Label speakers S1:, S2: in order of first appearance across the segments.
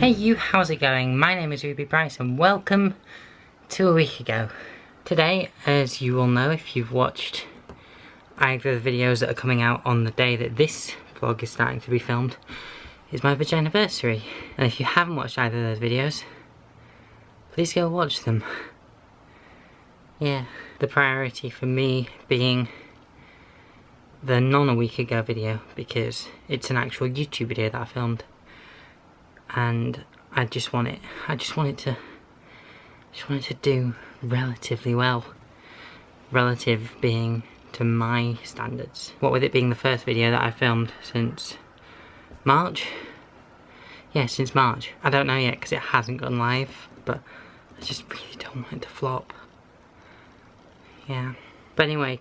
S1: Hey you, how's it going? My name is Ruubez and welcome to a week ago. Today, as you will know if you've watched either of the videos that are coming out on the day that this vlog is starting to be filmed, is my vaginaversary. And if you haven't watched either of those videos, please go watch them. Yeah, the priority for me being the non-a-week ago video because it's an actual YouTube video that I filmed. And I just want it to do relatively well. Relative being to my standards. What with it being the first video that I filmed since March? Yeah, since March. I don't know yet because it hasn't gone live, but I just really don't want it to flop. Yeah. But anyway,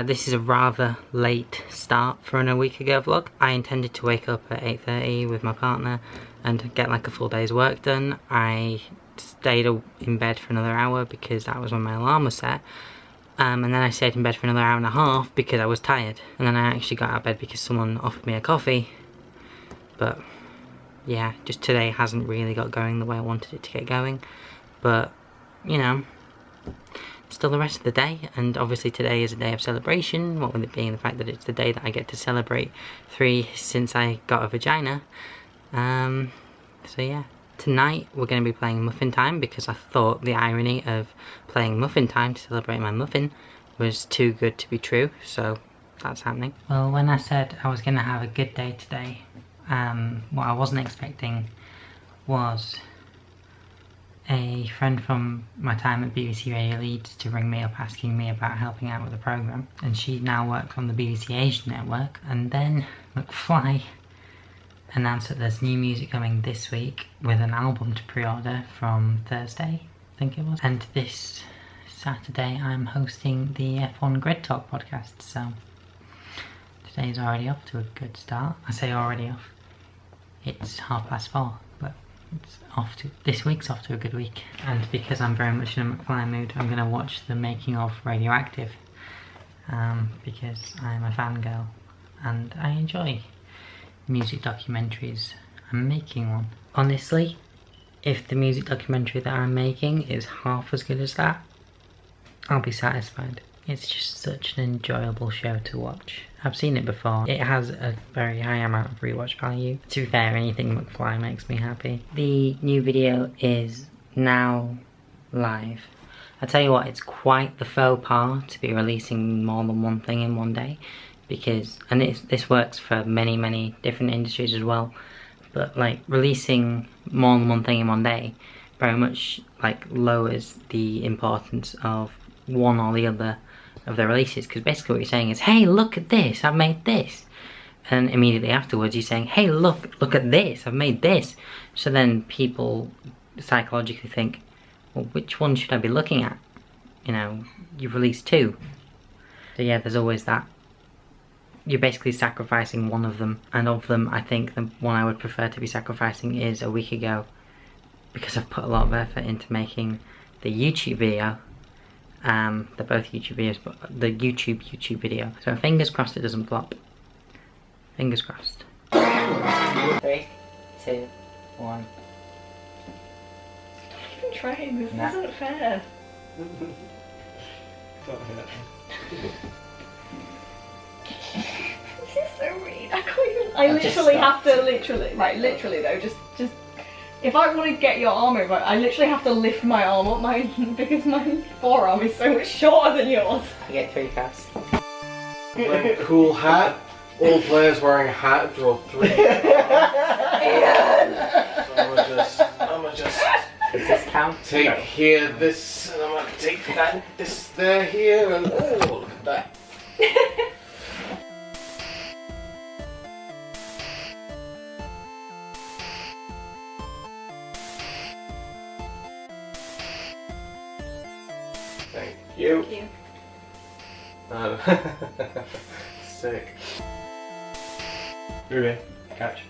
S1: this is a rather late start for a week ago vlog. I intended to wake up at 8:30 with my partner and get like a full day's work done. I stayed in bed for another hour because that was when my alarm was set. And then I stayed in bed for another hour and a half because I was tired. And then I actually got out of bed because someone offered me a coffee. But yeah, just today hasn't really got going the way I wanted it to get going. But, you know, still the rest of the day, and obviously today is a day of celebration, what with it being the fact that it's the day that I get to celebrate 3 since I got a vagina. So yeah, tonight we're going to be playing Muffin Time because I thought the irony of playing Muffin Time to celebrate my muffin was too good to be true, so that's happening. Well, when I said I was going to have a good day today, what I wasn't expecting was a friend from my time at BBC Radio Leeds to ring me up asking me about helping out with the programme, and she now works on the BBC Asian network. And then McFly announced that there's new music coming this week with an album to pre-order from Thursday, I think it was. And this Saturday I'm hosting the F1 Grid Talk podcast, so today's already off to a good start. I say already off, it's 4:30, but it's this week's off to a good week. And because I'm very much in a McFly mood, I'm going to watch the making of Radioactive, because I'm a fangirl and I enjoy music documentaries. I'm making one. Honestly, if the music documentary that I'm making is half as good as that, I'll be satisfied. It's just such an enjoyable show to watch. I've seen it before. It has a very high amount of rewatch value. To be fair, anything McFly makes me happy. The new video is now live. I tell you what, it's quite the faux pas to be releasing more than one thing in one day, because, and this works for many different industries as well, but like releasing more than one thing in one day very much like lowers the importance of one or the other of the releases, because basically what you're saying is, hey, look at this, I've made this, and immediately afterwards you're saying, hey, look at this, I've made this. So then people psychologically think, well, which one should I be looking at? You know, you've released 2. So yeah, there's always that. You're basically sacrificing one of them, and of them I think the one I would prefer to be sacrificing is a week ago, because I've put a lot of effort into making the YouTube video. They're both YouTube videos, but the YouTube video. So fingers crossed it doesn't flop. Fingers crossed. 3, 2, 1.
S2: Don't even try, this isn't fair. This is so mean. I can't even. I literally have to literally though, just if I want to get your arm over, I literally have to lift my arm up because my forearm is so much shorter than yours.
S1: I get 3 cards.
S3: Wearing a cool hat. All players wearing a hat draw 3 cards. So I'ma just
S1: Does this count?
S3: take here this, and I'm gonna take that, this there here, and oh, look at that. Thank you.
S2: Thank you.
S3: Sick. Ruby, catch.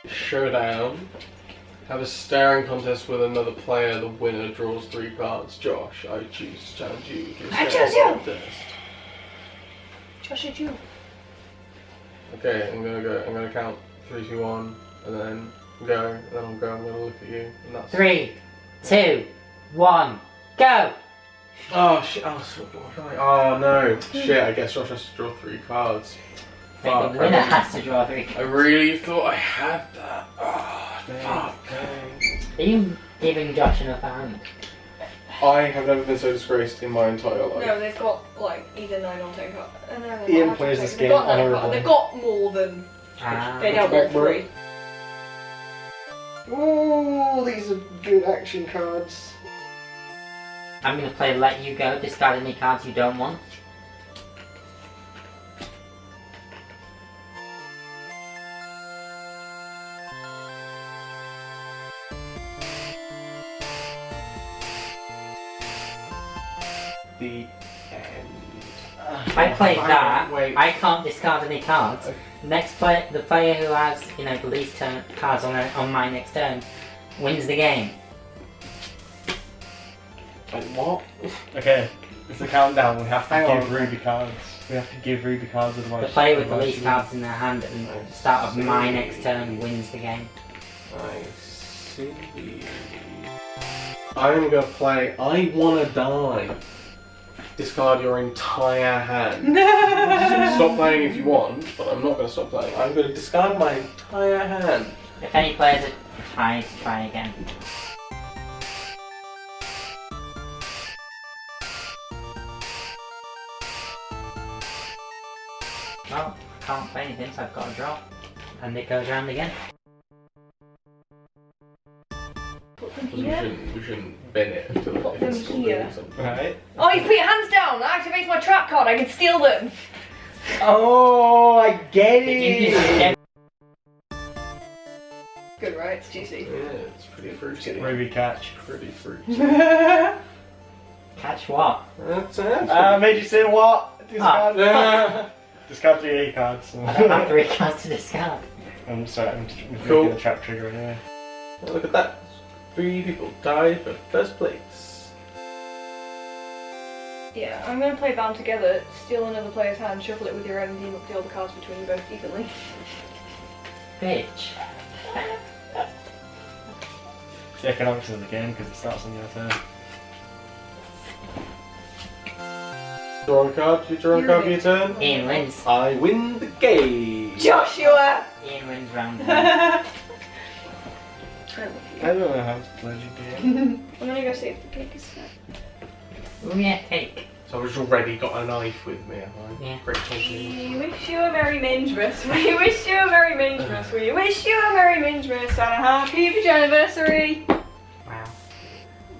S3: Showdown. Have a staring contest with another player. The winner draws 3 cards. Josh, I choose to challenge you to a
S2: I
S3: staring
S2: choose you!
S3: contest.
S2: Josh, it's you.
S3: Okay, I'm gonna count 3, 2, 1, and then go, and then I'll go. I'm gonna look at you, and that's
S1: 3, 2, 1, go!
S3: Oh shit! Oh no! Shit! I guess Josh has to draw 3 cards.
S1: The winner has to draw 3 cards.
S3: I really thought I had that. Oh, fuck.
S1: Are you giving Josh enough hand?
S3: I have never been so disgraced in my entire life.
S2: No, they've got like either 9 or 10 cards. No,
S4: Ian plays this game
S2: They've got 9
S4: honourably.
S2: cards. They've got more than. They don't want 3.
S4: Ooh, these are good action cards.
S1: I'm going to play Let You Go, discard any cards you don't want.
S3: The end.
S1: If I play that,
S3: Wait.
S1: I can't discard any cards. Next player, the player who has, you know, the least cards on my next turn, wins the game.
S3: Wait, what?
S4: Okay, it's a countdown. We have to
S3: Hang
S4: give
S3: on.
S4: Ruby cards. We have to give Ruby cards otherwise.
S1: The player with the
S4: otherwise
S1: least cards in their hand at the start of my next turn wins the game.
S3: I see. I'm gonna play I Wanna Die. Discard your entire hand. Stop playing if you want, but I'm not gonna stop playing. I'm gonna discard my entire hand.
S1: If any players are trying to try again. Well, I can't play anything, so I've got to draw. And it goes round again.
S2: Put them
S3: We
S2: here.
S3: shouldn't bin it until
S2: Put them
S3: it's
S2: here.
S3: something.
S4: Right.
S2: Oh, you put your hands down! That activates my trap card. I can steal them.
S4: Oh, I get
S1: Did you
S4: it.
S1: get
S2: Good, right? It's juicy.
S3: Yeah, it's pretty fruity.
S4: Ruby catch.
S3: Pretty fruity.
S1: catch what?
S3: That's it.
S4: Made you say what? Discard.
S3: Ah.
S4: Discard 3 A cards.
S1: I don't have 3 cards to discard.
S4: I'm sorry, I'm
S3: Cool.
S4: making the trap trigger anyway.
S3: Look at that. 3 people tied for first place.
S2: Yeah, I'm gonna play Bound Together, steal another player's hand, shuffle it with your own, and deal the cards between you both evenly.
S1: Bitch.
S4: It's the economics of the game because it starts on your turn.
S3: Draw a card. You draw a card for your turn.
S1: Ian wins.
S3: I win the game.
S2: Joshua!
S1: Ian wins round 1.
S4: I don't know how to play the game.
S2: I'm gonna go see if the cake is set.
S1: Oh yeah, cake.
S3: So I've already got a knife with me, have I?
S1: Yeah.
S3: Great talking.
S2: We wish you a Merry Mingemas. We wish you a Merry Mingemas. We wish you a Merry Mingemas and a happy vaginaversary.
S1: Wow.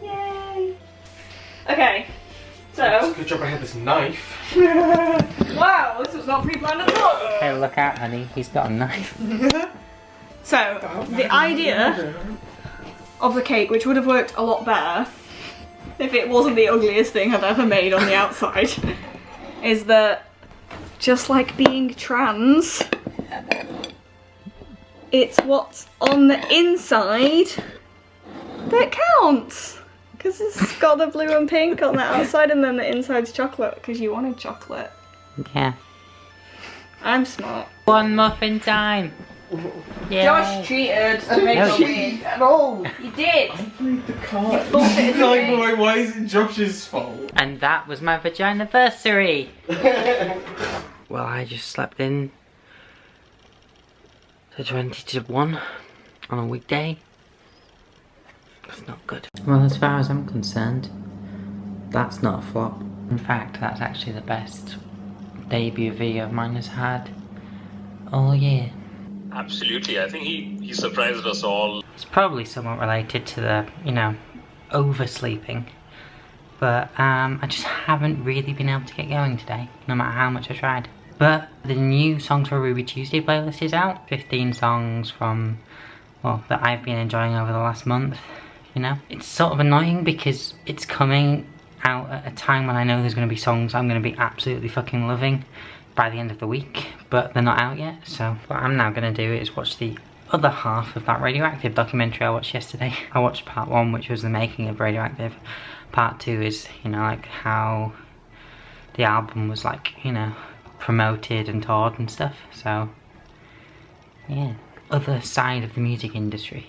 S2: Yay. Okay, so.
S3: Good job I had this knife.
S2: Wow, this was not pre-planned at all.
S1: Hey, look out, honey. He's got a knife.
S2: So, the idea of the cake, which would have worked a lot better if it wasn't the ugliest thing I've ever made on the outside, is that just like being trans, it's what's on the inside that counts. Because it's got the blue and pink on the outside and then the inside's chocolate, because you wanted chocolate.
S1: Yeah.
S2: I'm smart.
S1: 1 muffin time. Yeah.
S2: Josh cheated and made
S1: No,
S2: it weird.
S3: No!
S2: You did!
S3: Played the card.
S2: forfeited the game.
S3: Why is it Josh's fault?
S1: And that was my vaginaversary. Well, I just slept in to 20 to 1 on a weekday. That's not good. Well, as far as I'm concerned, that's not a flop. In fact, that's actually the best debut video of mine has had all year.
S5: Absolutely, I think he surprised us all.
S1: It's probably somewhat related to the, you know, oversleeping. But I just haven't really been able to get going today, no matter how much I tried. But the new Songs for Ruby Tuesday playlist is out. 15 songs from, well, that I've been enjoying over the last month, you know. It's sort of annoying because it's coming out at a time when I know there's going to be songs I'm going to be absolutely fucking loving by the end of the week, but they're not out yet. So what I'm now going to do is watch the other half of that Radioactive documentary I watched yesterday. I watched part 1, which was the making of Radioactive. Part 2 is, you know, like how the album was, like, you know, promoted and toured and stuff. So, yeah, other side of the music industry.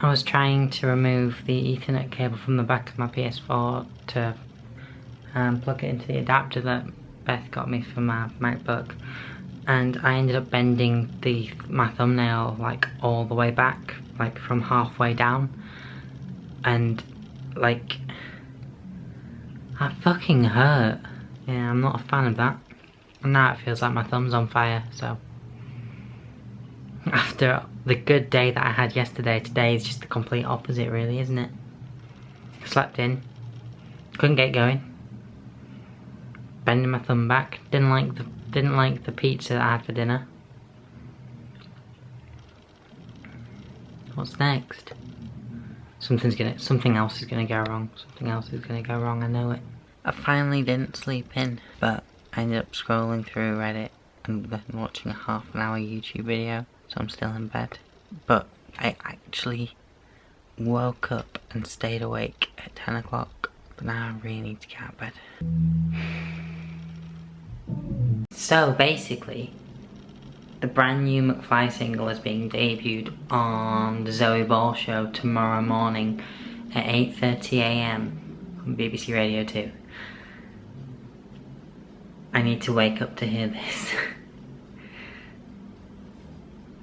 S1: I was trying to remove the Ethernet cable from the back of my PS4 to plug it into the adapter that Beth got me for my MacBook, and I ended up bending my thumbnail like all the way back, like from halfway down, and like that fucking hurt. Yeah, I'm not a fan of that. And now it feels like my thumb's on fire, so after the good day that I had yesterday, today is just the complete opposite, really, isn't it? Slept in, couldn't get going, bending my thumb back, didn't like the pizza that I had for dinner. What's next? Something else is gonna go wrong. Something else is gonna go wrong, I know it. I finally didn't sleep in, but I ended up scrolling through Reddit and then watching a half-an-hour YouTube video. So I'm still in bed, but I actually woke up and stayed awake at 10 o'clock, but now I really need to get out of bed. So basically, the brand new McFly single is being debuted on the Zoe Ball show tomorrow morning at 8:30 AM on BBC Radio 2. I need to wake up to hear this.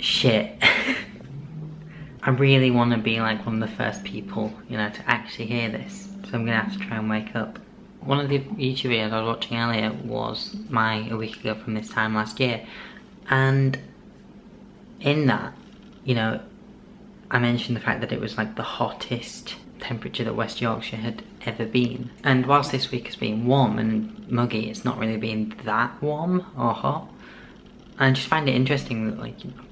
S1: Shit. I really want to be like one of the first people, you know, to actually hear this. So I'm gonna have to try and wake up. One of the YouTube videos I was watching earlier was a week ago from this time last year. And in that, you know, I mentioned the fact that it was like the hottest temperature that West Yorkshire had ever been. And whilst this week has been warm and muggy, it's not really been that warm or hot. And I just find it interesting that, like, you know,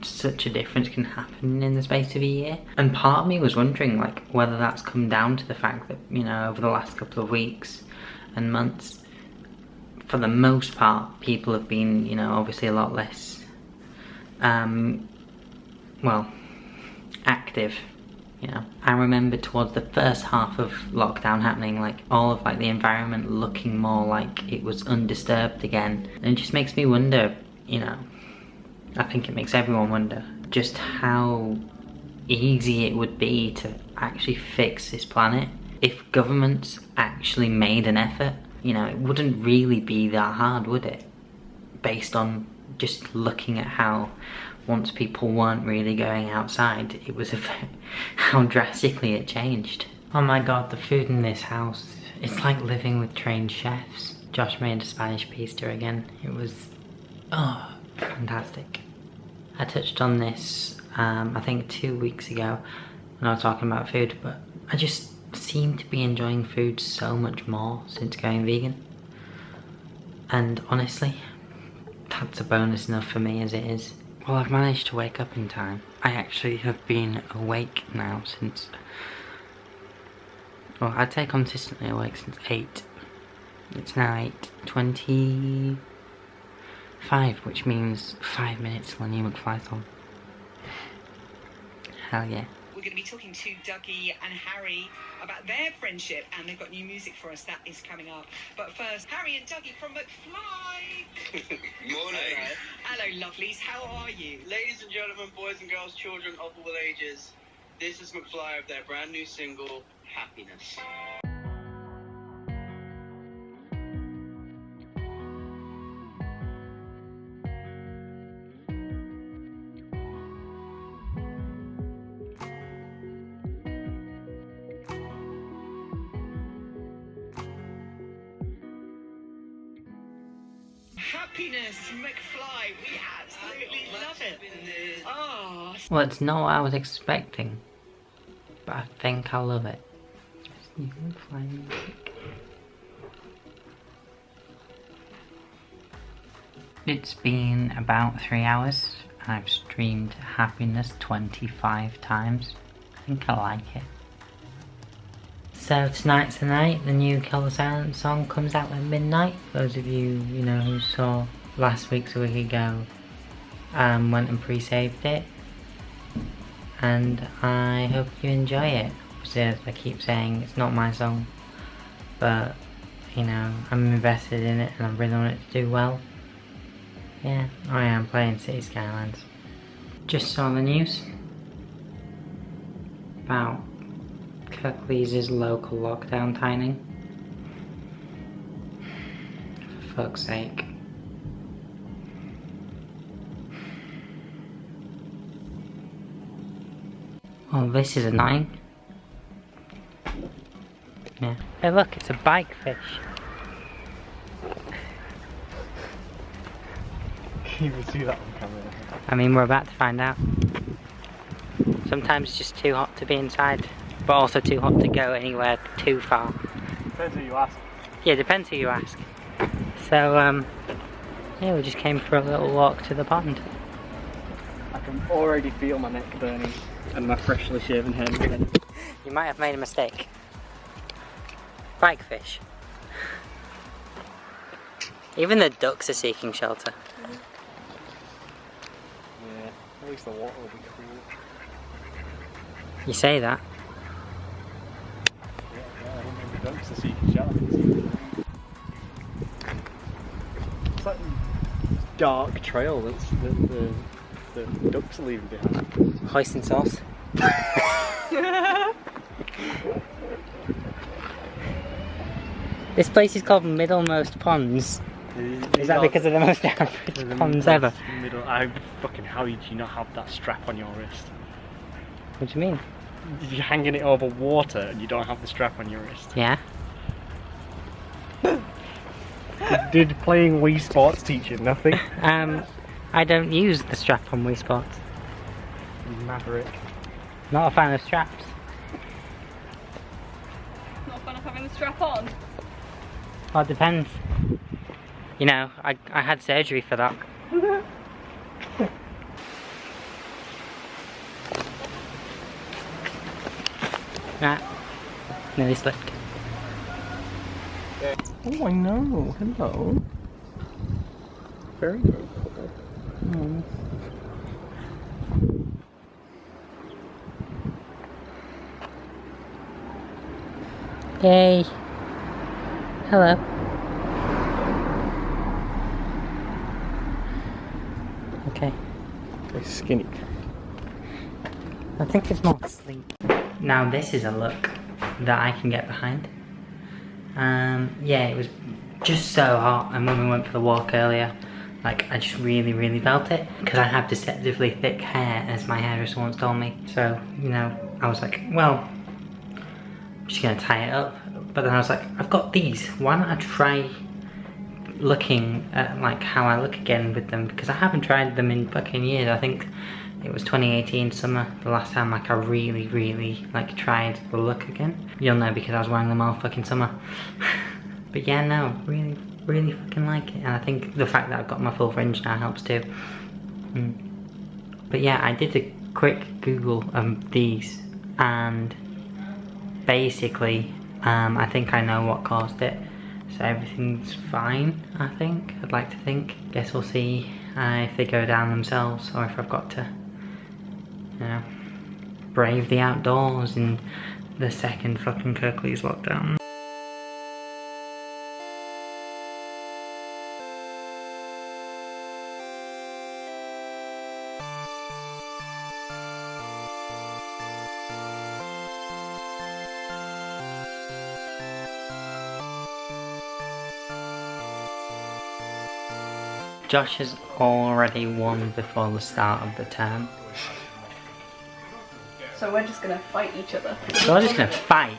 S1: such a difference can happen in the space of a year. And part of me was wondering, like, whether that's come down to the fact that, you know, over the last couple of weeks and months, for the most part, people have been, you know, obviously a lot less, well, active, you know. I remember towards the first half of lockdown happening, like, all of, like, the environment looking more like it was undisturbed again. And it just makes me wonder, you know, I think it makes everyone wonder just how easy it would be to actually fix this planet. If governments actually made an effort, you know, it wouldn't really be that hard, would it? Based on just looking at how once people weren't really going outside, it was how drastically it changed. Oh my god, the food in this house, it's like living with trained chefs. Josh made a Spanish pizza again. It was, oh, fantastic. I touched on this, I think 2 weeks ago when I was talking about food, but I just seem to be enjoying food so much more since going vegan. And honestly, that's a bonus enough for me as it is. Well, I've managed to wake up in time. I actually have been awake now since, well, I'd say consistently awake since 8. It's now 8:25, which means 5 minutes till a new McFly's on. Hell yeah.
S6: We're going to be talking to Dougie and Harry about their friendship, and they've got new music for us. That is coming up. But first, Harry and Dougie from McFly.
S7: Morning.
S6: Hello, lovelies. How are you?
S7: Ladies and gentlemen, boys and girls, children of all ages, this is McFly of their brand new single, Happiness.
S6: Happiness, McFly. We absolutely love it. Oh.
S1: Well, it's not what I was expecting, but I think I love it. It's new McFly music. It's been about 3 hours and I've streamed Happiness 25 times. I think I like it. So tonight's the night. The new Kill the Silence song comes out at midnight. Those of you, who saw last week's a week ago, went and pre-saved it. And I hope you enjoy it. Obviously, as I keep saying, it's not my song. But, I'm invested in it and I really want it to do well. Yeah, I am playing City Skylines. Just saw the news about Kirklees' local lockdown tightening. For fuck's sake. Oh, this is annoying. Yeah. Hey look, it's a bike fish.
S4: You will see that on camera.
S1: I mean, we're about to find out. Sometimes it's just too hot to be inside, but also too hot to go anywhere too far.
S4: Depends who you ask.
S1: Yeah, depends who you ask. So, yeah, we just came for a little walk to the pond.
S4: I can already feel my neck burning and my freshly shaven head.
S1: You might have made a mistake. Bike fish. Even the ducks are seeking shelter.
S4: Yeah, at least the water will be cool.
S1: You say that.
S4: Yeah, I think the ducks are seeking shelter. It's that dark trail that's the ducks are leaving behind.
S1: Hoisin sauce. This place is called Middlemost Ponds. Is that because of the most average ponds ever?
S4: How did you not have that strap on your wrist?
S1: What do you mean?
S4: You're hanging it over water and you don't have the strap on your wrist.
S1: Yeah.
S4: Did playing Wii Sports teach you nothing?
S1: I don't use the strap on Wii Sports.
S4: Maverick.
S1: Not a fan of straps.
S2: Not fun of having the strap on.
S1: Well, it depends. I had surgery for that. Ah, nearly slipped.
S4: Oh, I know. Hello. Very good.
S1: Mm. Hey. Hello. Okay.
S4: Very skinny.
S1: I think it's more sleep. Now this is a look that I can get behind. Yeah, it was just so hot, and when we went for the walk earlier, I just really felt it. Because I have deceptively thick hair, as my hairdresser once told me. So, I was like, well, I'm just gonna tie it up. But then I was like, I've got these. Why not I try looking at how I look again with them? Because I haven't tried them in fucking years. I think it was 2018 summer, the last time I really tried the look again. You'll know because I was wearing them all fucking summer. But yeah, no, really fucking like it. And I think the fact that I've got my full fringe now helps too. But yeah, I did a quick Google of these, and basically I think I know what caused it. So everything's fine, I think. I'd like to think. Guess we'll see if they go down themselves, or if I've got to, brave the outdoors in the second fucking Kirklees lockdown. Josh has already won before the start of the term.
S2: So we're just gonna fight each other.
S1: So we're just gonna fight.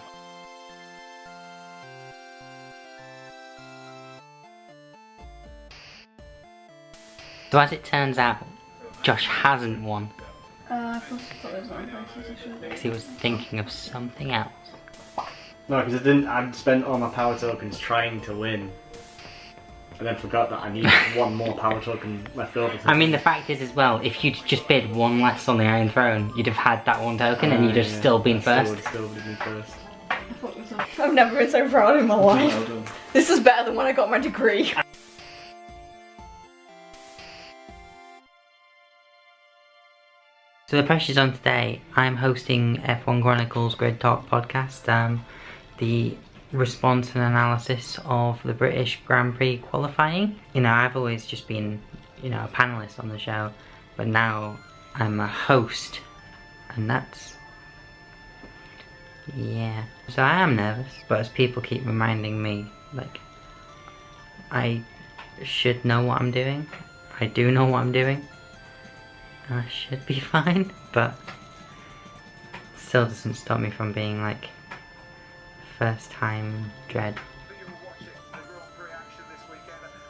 S1: So as it turns out, Josh hasn't won.
S2: I thought it was on PlayStation.
S1: Because he was thinking of something else.
S4: No, because I'd spent all my power tokens trying to win. And then forgot that I needed one more power token left over.
S1: I mean, the fact is as well, if you'd just bid one less on the Iron Throne, you'd have had that one token and you'd have still been first.
S4: Still would have been first.
S2: I thought it was on I've never been so proud in my life.
S3: Well done.
S2: This is better than when I got my degree.
S1: So the pressure's on today. I'm hosting F1 Chronicle's Grid Talk podcast. The response and analysis of the British Grand Prix qualifying. You know, I've always just been, you know, a panelist on the show, but now I'm a host, and that's... yeah. So I am nervous, but as people keep reminding me, like, I should know what I'm doing. I do know what I'm doing. I should be fine, but still doesn't stop me from being like first time dread.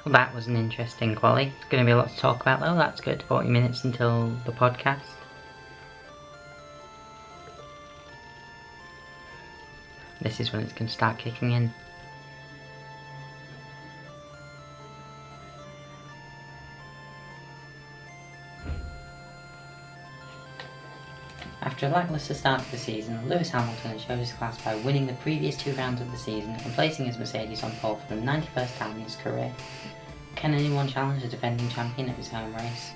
S1: Well, that was an interesting quali. It's going to be a lot to talk about though, that's good. 40 minutes until the podcast. This is when it's going to start kicking in. After a lacklustre start to the season, Lewis Hamilton showed his class by winning the previous 2 rounds of the season and placing his Mercedes on pole for the 91st time in his career. Can anyone challenge the defending champion at his home race?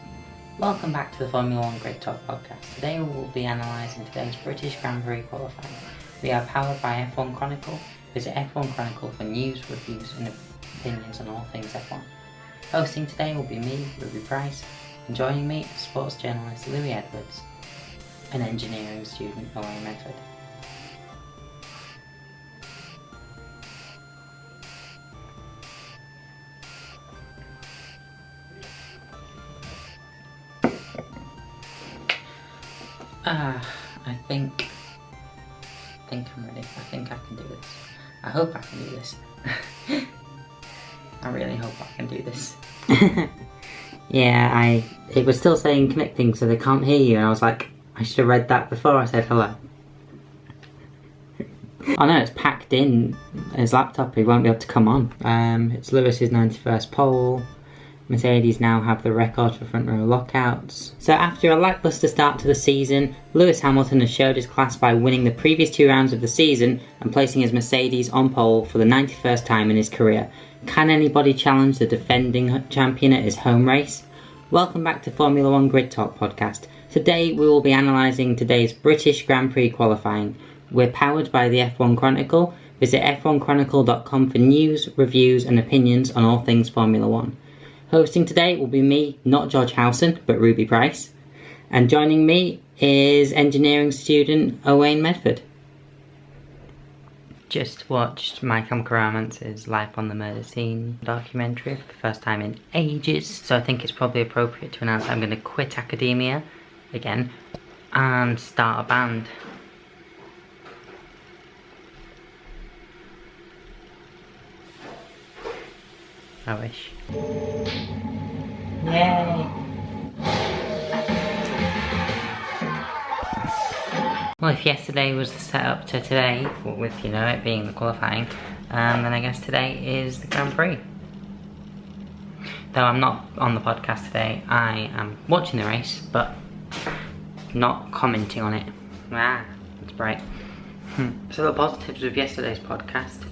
S1: Welcome back to the Formula 1 Grid Talk podcast. Today we will be analysing today's British Grand Prix qualifying. We are powered by F1 Chronicle. Visit F1 Chronicle for news, reviews and opinions on all things F1. Hosting today will be me, Ruby Price, and joining me is sports journalist Louis Edwards, an engineering student Owen Medford. I think I'm ready. I think I can do this. I hope I can do this. I really hope I can do this. Yeah, it was still saying connecting so they can't hear you, and I was like, I should have read that before I said hello. Oh no, it's packed in his laptop, he won't be able to come on. It's Lewis's 91st pole. Mercedes now have the record for front row lockouts. So after a lacklustre start to the season, Lewis Hamilton has showed his class by winning the previous 2 rounds of the season and placing his Mercedes on pole for the 91st time in his career. Can anybody challenge the defending champion at his home race? Welcome back to Formula 1 Grid Talk podcast. Today we will be analysing today's British Grand Prix qualifying. We're powered by the F1 Chronicle. Visit f1chronicle.com for news, reviews and opinions on all things Formula 1. Hosting today will be me, not George Howson, but Ruby Price. And joining me is engineering student Owen Medford. Just watched My Chemical Romance's Life on the Murder Scene documentary for the first time in ages, so I think it's probably appropriate to announce I'm going to quit academia again and start a band. I wish. Yay! Well, if yesterday was the setup to today, with, you know, it being the qualifying, then I guess today is the Grand Prix. Though I'm not on the podcast today, I am watching the race, but not commenting on it. Ah, that's bright. So the positives of yesterday's podcast.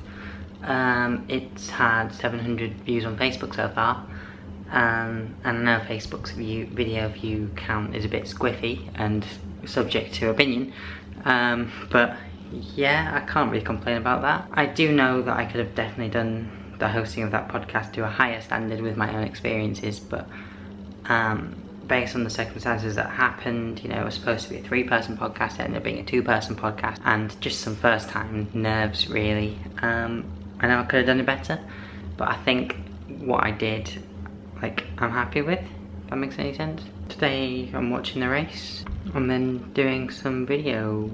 S1: It's had 700 views on Facebook so far, and I know Facebook's video view count is a bit squiffy and subject to opinion, but yeah, I can't really complain about that. I do know that I could have definitely done the hosting of that podcast to a higher standard with my own experiences, but based on the circumstances that happened, you know, it was supposed to be a 3-person podcast, it ended up being a 2-person podcast, and just some first time nerves really. I know I could have done it better, but I think what I did, like, I'm happy with, if that makes any sense. Today I'm watching the race and then doing some video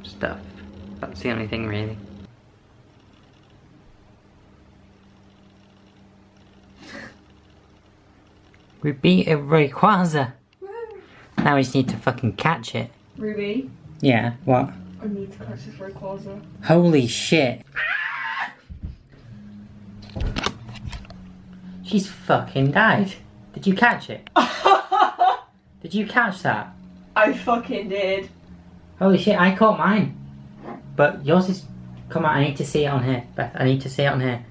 S1: stuff. That's the only thing really. We beat a Rayquaza. Now we just need to fucking catch it.
S2: Ruby,
S1: Yeah, what?
S2: I need to catch this Rayquaza.
S1: Holy shit. She's fucking died. Did you catch it? Did you catch that?
S2: I fucking did.
S1: Holy shit, I caught mine. But yours is Come on, I need to see it on here, Beth. I need to see it on here.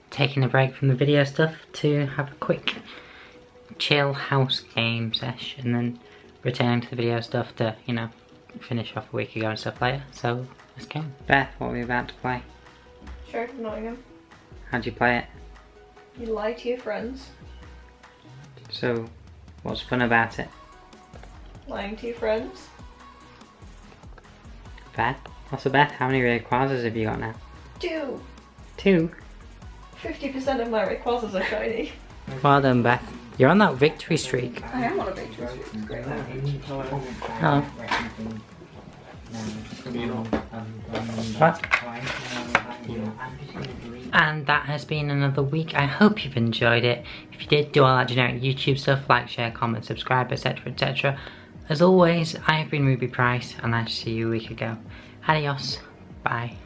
S1: Taking a break from the video stuff to have a quick chill house game sesh, and then returning to the video stuff to, you know, finish off a week ago and stuff later. So let's go. Beth, what were we about to play?
S2: Sheriff of Nottingham.
S1: How'd you play it?
S2: You lie to your friends.
S1: So, what's fun about it?
S2: Lying to your friends.
S1: Beth? Also Beth, how many Rayquazas have you got now?
S2: 2.
S1: 2?
S2: 50% of my Rayquazas are shiny.
S1: Well done, Beth. You're on that victory streak.
S2: I am on a victory streak. It's great.
S1: Hello. What? And that has been another week. I hope you've enjoyed it. If you did, do all that generic YouTube stuff, like, share, comment, subscribe, etc, etc. As always, I have been Ruby Price, and I shall see you a week ago. Adios. Bye.